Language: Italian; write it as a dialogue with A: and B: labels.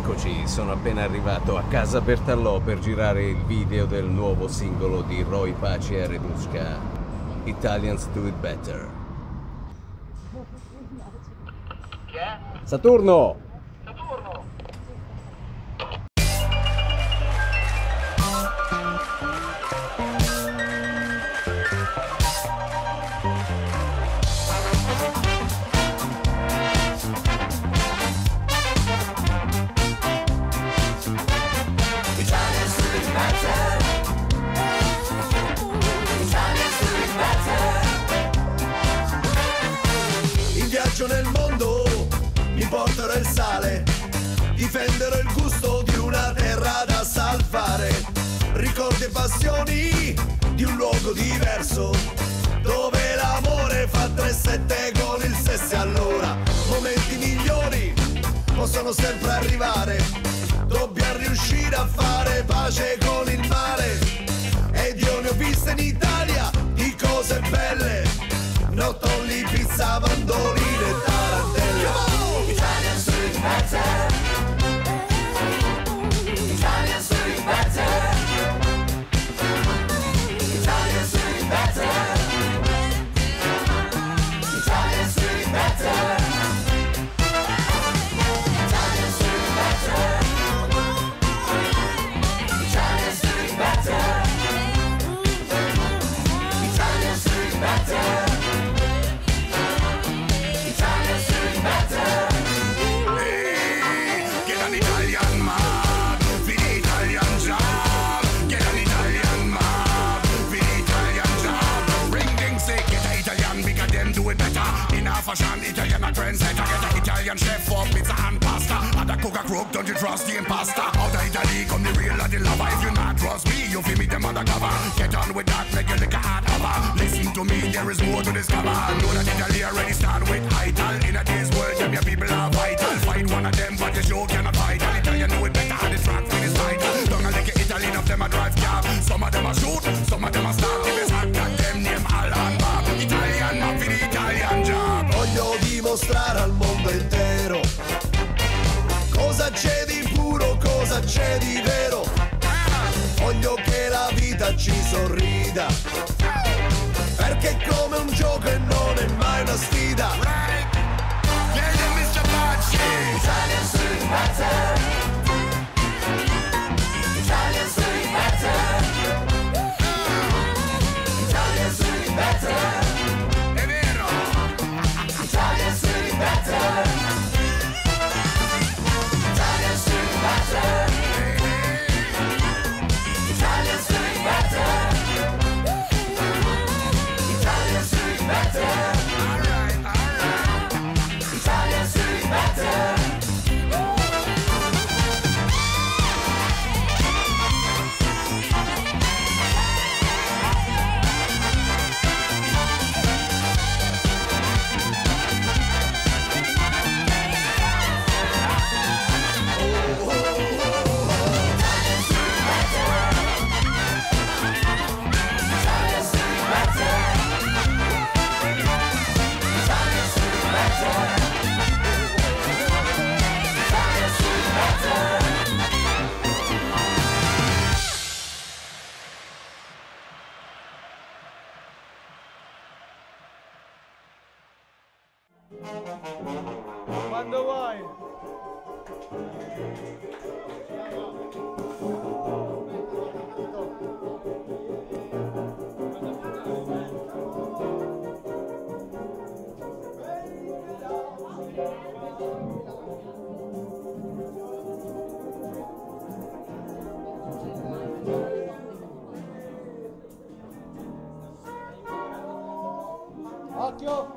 A: Eccoci, sono appena arrivato a casa Bertallò per girare il video del nuovo singolo di Roy Paci e Reduška, Italians Do It Better.
B: Chi è?
A: Saturno!
B: Saturno!
C: Nel mondo mi porterò il sale, difenderò il gusto di una terra da salvare, ricordi e passioni di un luogo diverso, dove l'amore fa 3-7 con il sesso. Allora momenti migliori possono sempre arrivare, dobbiamo riuscire a fare pace con il mare, ed io ne ho viste in Italia di cose belle, nottoli, pizza, mandolini e tarantelle. Italians do it better. Italians do it better. Italians do it better. Italians do it better. Italians do it better. Italians do it better. Italians do it better.
D: Fashion, Italian a trendsetter. Get a Italian chef for pizza and pasta. And a cook a crook, don't you trust the impasta? Out of Italy come the real and the lover. If you not trust me, you feel me them undercover. Get on with that, make you lick a hard hover. Listen to me, there is more to discover. Know that Italy already start with Ital. In a day's world, them your people are vital. Fight one of them, but the show cannot fight. And Italian know it better, and the track with his title. Don't a lick Italy, enough them a drive cab. Some of them a shoot, some of them a stop. If it's hot, got them name Alan Bob. Italian, not for the Italian job.
C: Voglio dimostrare al mondo intero cosa c'è di puro, cosa c'è di vero. Voglio che la vita ci sorrida, perché è come un gioco e non è mai una sfida. Italians do it better. Italians do it better. Italians do it better. Italians do it better. Italians do it better. Italians do it better. Italians do it better. Alright, alright. Italians do it better.
E: Quando vuoi. Occhio!